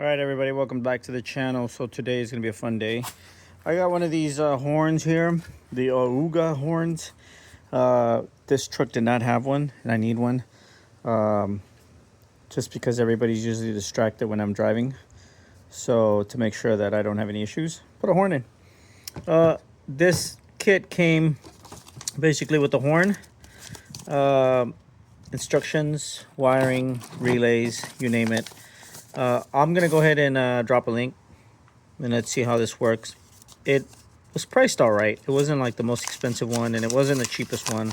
All right, everybody, welcome back to the channel. So today is gonna be a fun day. I got one of these horns here, the Ooga horns. This truck did not have one, and I need one, just because everybody's usually distracted when I'm driving. So to make sure that I don't have any issues, put a horn in. This kit came basically with the horn, instructions, wiring, relays, you name it. I'm gonna go ahead and drop a link, and let's see how this works. It was priced all right. It wasn't like the most expensive one, and it wasn't the cheapest one.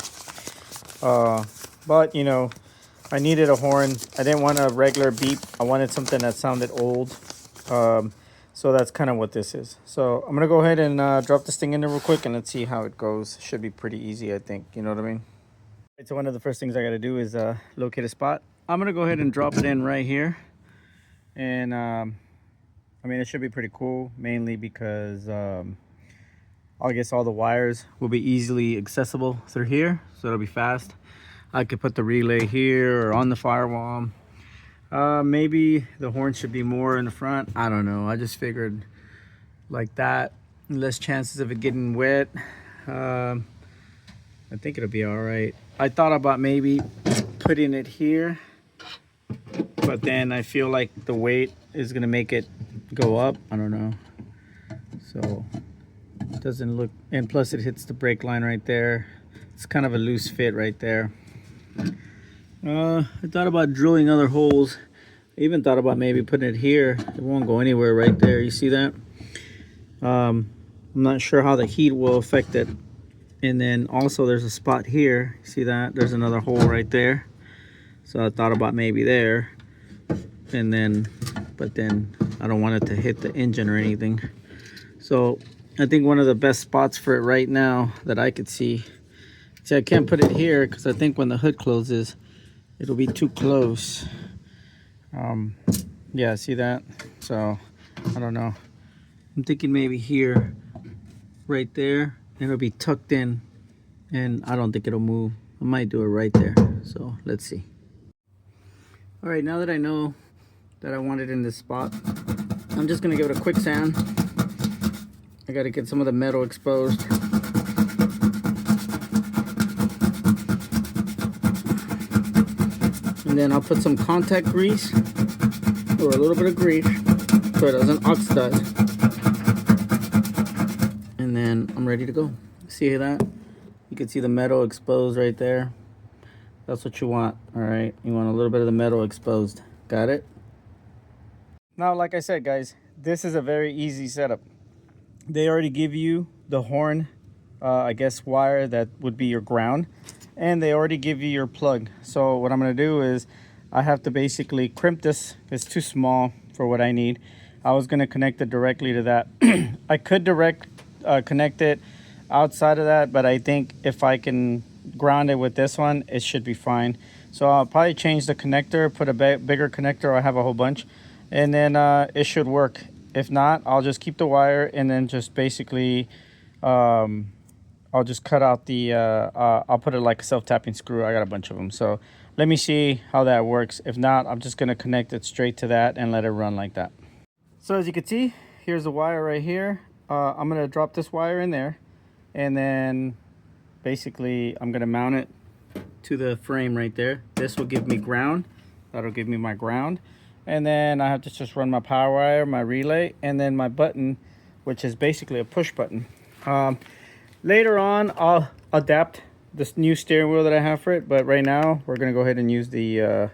But you know, I needed a horn. I didn't want a regular beep. I wanted something that sounded old. So that's kind of what this is. So I'm gonna go ahead and drop this thing in there real quick, and let's see how it goes. Should be pretty easy, I think. You know what I mean? So one of the first things I got to do is locate a spot. I'm gonna go ahead and drop it in right here. And I mean, it should be pretty cool, mainly because I guess all the wires will be easily accessible through here, so it'll be fast. I could put the relay here or on the firewall. Maybe the horn should be more in the front. I don't know. I just figured like that, less chances of it getting wet. I think it'll be all right. I thought about maybe putting it here, but then I feel like the weight is gonna make it go up. I don't know. So it doesn't look, and plus it hits the brake line right there. It's kind of a loose fit right there. I thought about drilling other holes. I even thought about maybe putting it here. It won't go anywhere right there. You see that? I'm not sure how the heat will affect it. And then also there's a spot here. See that? There's another hole right there. So I thought about maybe there. And then, but then I don't want it to hit the engine or anything. So I think one of the best spots for it right now that I could see, I can't put it here because I think when the hood closes, it'll be too close. Yeah, see that? So I don't know. I'm thinking maybe here, right there, and it'll be tucked in, and I don't think it'll move. I might do it right there. So let's see. All right, now that I know that I want it in this spot, I'm just gonna give it a quick sand. I gotta get some of the metal exposed. And then I'll put some contact grease, or a little bit of grease, so it doesn't oxidize. And then I'm ready to go. See that? You can see the metal exposed right there. That's what you want, all right? You want a little bit of the metal exposed. Got it? Now, like I said, guys, this is a very easy setup. They already give you the horn, I guess, wire that would be your ground, and they already give you your plug. So what I'm gonna do is I have to basically crimp this. It's too small for what I need. I was gonna connect it directly to that. I could connect it outside of that, but I think if I can ground it with this one, it should be fine. So I'll probably change the connector, put a bigger connector. I have a whole bunch, and then it should work. If not, I'll just keep the wire, and then just basically I'll just cut out the I'll put it like a self-tapping screw. I got a bunch of them, so let me see how that works. If not, I'm just gonna connect it straight to that and let it run like that. So as you can see, here's the wire right here. I'm gonna drop this wire in there, and then basically I'm gonna mount it to the frame right there. This will give me ground. That'll give me my ground. And then I have to just run my power wire, my relay, and then my button, which is basically a push button. Later on, I'll adapt this new steering wheel that I have for it, but right now we're gonna go ahead and use the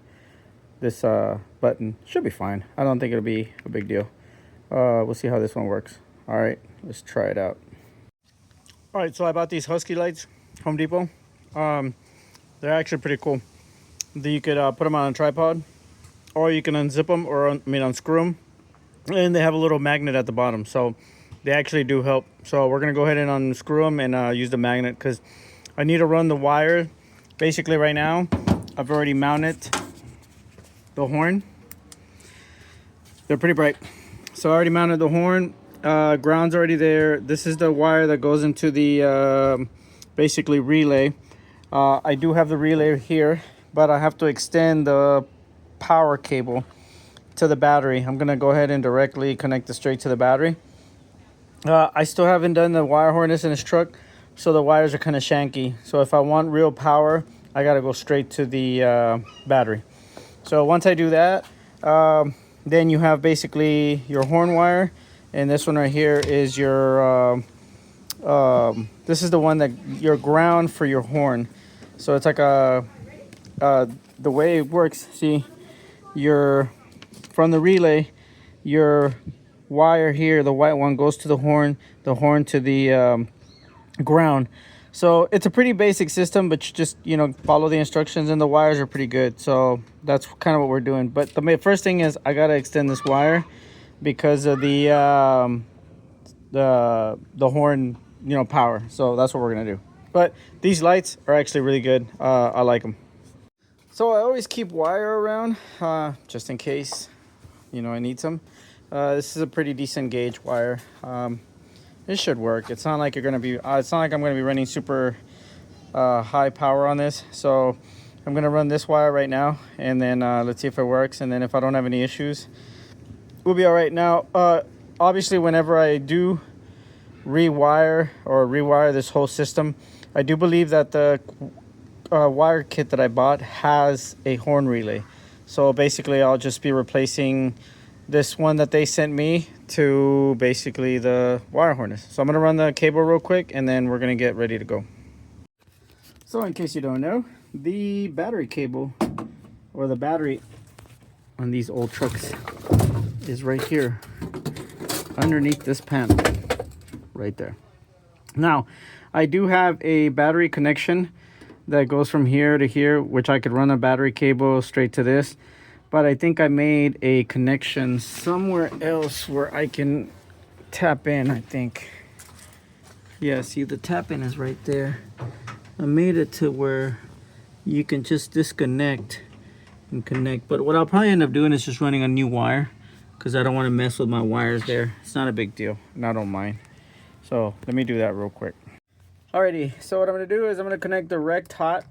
this button. Should be fine. I don't think it'll be a big deal. We'll see how this one works. All right, let's try it out. All right, so I bought these Husky lights, Home Depot. They're actually pretty cool. You could put them on a tripod, or you can unzip them, or unscrew them, and they have a little magnet at the bottom, so they actually do help. So we're gonna go ahead and unscrew them and use the magnet, because I need to run the wire. Basically right now, I've already mounted the horn. They're pretty bright. So I already mounted the horn. Ground's already there. This is the wire that goes into the basically relay. I do have the relay here, but I have to extend the power cable to the battery. I'm gonna go ahead and directly connect it straight to the battery. I still haven't done the wire harness in this truck, so the wires are kind of shanky. So if I want real power, I gotta go straight to the battery. So once I do that, then you have basically your horn wire, and this one right here is your this is the one that your ground for your horn. So it's like a the way it works. See, your from the relay, your wire here, the white one, goes to the horn to the ground. So it's a pretty basic system, but you just, you know, follow the instructions, and the wires are pretty good. So that's kind of what we're doing. But the first thing is I gotta extend this wire because of the horn, you know, power. So that's what we're gonna do. But these lights are actually really good. I like them. So I always keep wire around just in case, you know, I need some. This is a pretty decent gauge wire. It should work. It's not like you're gonna be. It's not like I'm gonna be running super high power on this. So I'm gonna run this wire right now, and then let's see if it works. And then if I don't have any issues, we'll be all right. Now, obviously, whenever I do rewire this whole system, I do believe that the wire kit that I bought has a horn relay. So basically, I'll just be replacing this one that they sent me to basically the wire harness. So I'm gonna run the cable real quick, and then we're gonna get ready to go. So in case you don't know, the battery cable, or the battery on these old trucks, is right here underneath this panel right there. Now I do have a battery connection that goes from here to here, which I could run a battery cable straight to this. But I think I made a connection somewhere else where I can tap in, I think. Yeah, see, the tap in is right there. I made it to where you can just disconnect and connect. But what I'll probably end up doing is just running a new wire, because I don't want to mess with my wires there. It's not a big deal, and I don't mind. So let me do that real quick. Alrighty, so what I'm gonna do is I'm gonna connect direct hot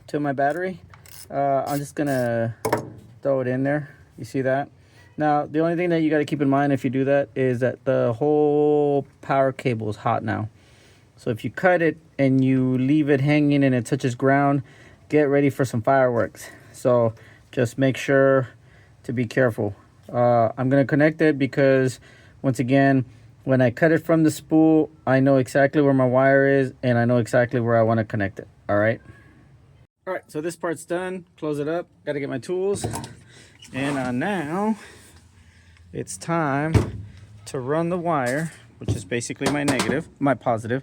to my battery. I'm just gonna throw it in there. You see that? Now, the only thing that you got to keep in mind if you do that is that the whole power cable is hot now. So if you cut it and you leave it hanging and it touches ground, get ready for some fireworks. So just make sure to be careful. I'm going to connect it because, once again, when I cut it from the spool, I know exactly where my wire is, and I know exactly where I want to connect it. All right. All right, so this part's done. Close it up. Got to get my tools. And now it's time to run the wire, which is basically my positive,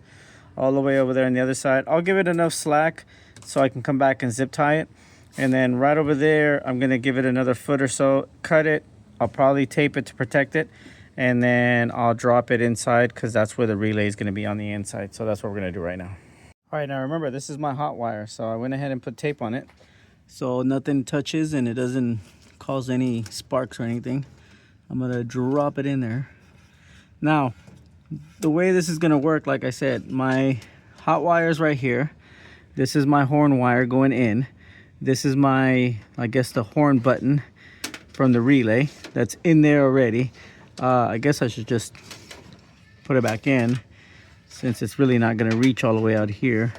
all the way over there on the other side. I'll give it enough slack so I can come back and zip tie it. And then right over there, I'm going to give it another foot or so, cut it. I'll probably tape it to protect it. And then I'll drop it inside, because that's where the relay is going to be, on the inside. So that's what we're going to do right now. All right, now remember, this is my hot wire, so I went ahead and put tape on it so nothing touches and it doesn't cause any sparks or anything. I'm gonna drop it in there. Now, the way this is gonna work, like I said, my hot wire is right here. This is my horn wire going in. This is my, I guess, the horn button from the relay that's in there already. I guess I should just put it back in, since it's really not going to reach all the way out here.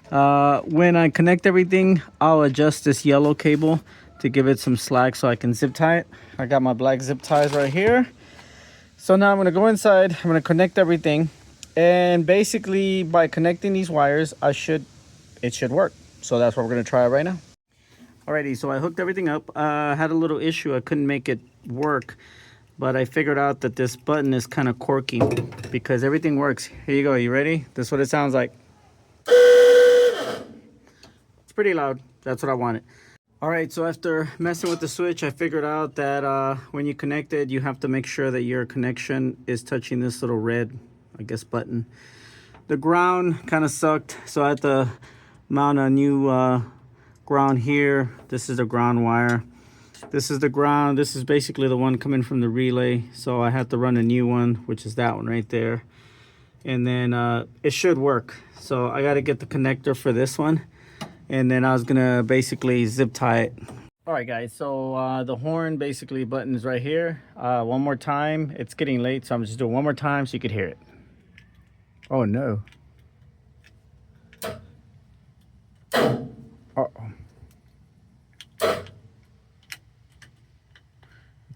When I connect everything, I'll adjust this yellow cable to give it some slack so I can zip tie it. I got my black zip ties right here. So now I'm going to go inside, I'm going to connect everything, and basically by connecting these wires, it should work. So that's what we're going to try right now. Alrighty, so I hooked everything up. I had a little issue, I couldn't make it work. But I figured out that this button is kind of quirky, because everything works. Here you go. You ready? This is what it sounds like. It's pretty loud. That's what I wanted. All right, so after messing with the switch, I figured out that when you connect it, you have to make sure that your connection is touching this little red, I guess, button. The ground kind of sucked, so I had to mount a new ground here. This is the ground wire. This is the ground. This is basically the one coming from the relay. So I had to run a new one, which is that one right there. And then it should work. So I got to get the connector for this one. And then I was going to basically zip tie it. All right, guys, so the horn basically buttons right here. One more time. It's getting late, so I'm just doing one more time so you could hear it. Oh no. Uh-oh. I'm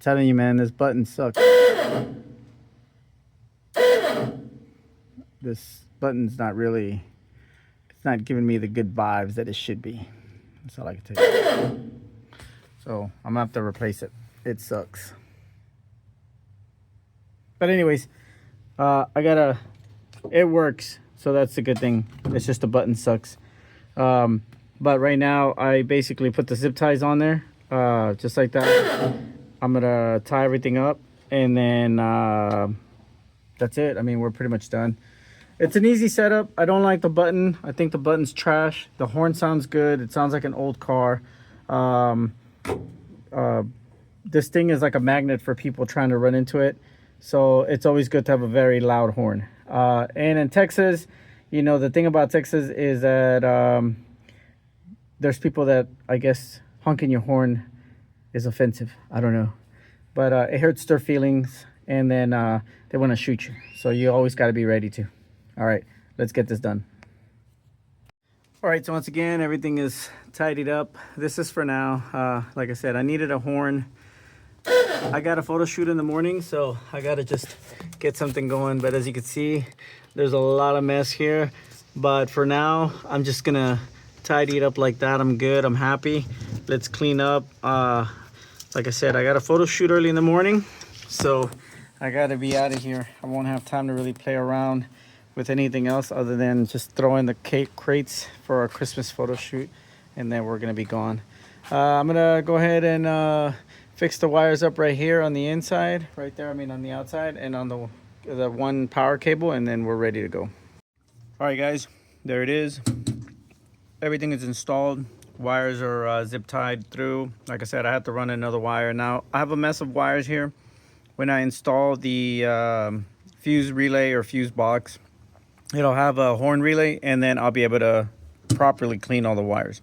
telling you, man, this button sucks. This button's not really, it's not giving me the good vibes that it should be. That's all I can tell you. So I'm gonna have to replace it. It sucks. But anyways, it works. So that's the good thing. It's just the button sucks. But right now I basically put the zip ties on there, just like that. I'm gonna tie everything up and then that's it. I mean, we're pretty much done. It's an easy setup. I don't like the button. I think the button's trash. The horn sounds good. It sounds like an old car. This thing is like a magnet for people trying to run into it. So it's always good to have a very loud horn. And in Texas, you know, the thing about Texas is that there's people that, I guess, honking your horn is offensive. I don't know. But it hurts their feelings, and then they want to shoot you. So you always got to be ready to. All right, let's get this done. All right, so once again, everything is tidied up. This is for now. Like I said, I needed a horn. I got a photo shoot in the morning, so I got to just get something going. But as you can see, there's a lot of mess here. But for now, I'm just going to tidy it up like that. I'm good. I'm happy. Let's clean up. Like I said, I got a photo shoot early in the morning, so I got to be out of here. I won't have time to really play around with anything else other than just throw in the cake crates for our Christmas photo shoot, and then we're gonna be gone. I'm gonna go ahead and fix the wires up right here on the inside, right there, I mean on the outside, and on the one power cable, and then we're ready to go. All right, guys, there it is. Everything is installed. Wires are zip tied through. Like I said, I have to run another wire. Now I have a mess of wires here. When I install the fuse relay or fuse box, it'll have a horn relay, and then I'll be able to properly clean all the wires.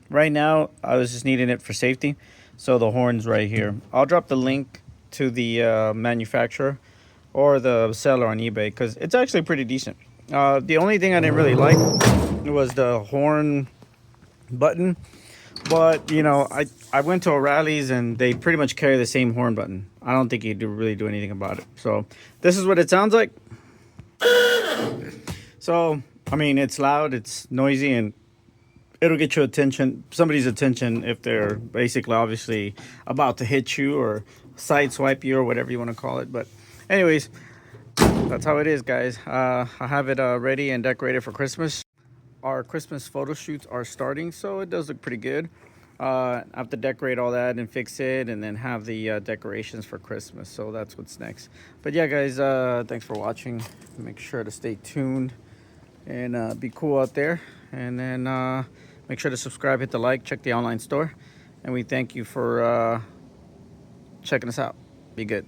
Right now, I was just needing it for safety, so the horn's right here. I'll drop the link to the manufacturer or the seller on eBay, because it's actually pretty decent. The only thing I didn't really like was the horn button, but you know, I went to O'Reilly's and they pretty much carry the same horn button. I don't think you really do anything about it. So this is what it sounds like. So I mean, it's loud, it's noisy, and it'll get your attention, somebody's attention, if they're basically obviously about to hit you or side swipe you or whatever you want to call it. But anyways, that's how it is, guys. I have it ready and decorated for Christmas. Our Christmas photo shoots are starting, so it does look pretty good. I have to decorate all that and fix it, and then have the decorations for Christmas. So that's what's next. But yeah, guys, thanks for watching. Make sure to stay tuned and be cool out there. And then make sure to subscribe, hit the like, check the online store. And we thank you for checking us out. Be good.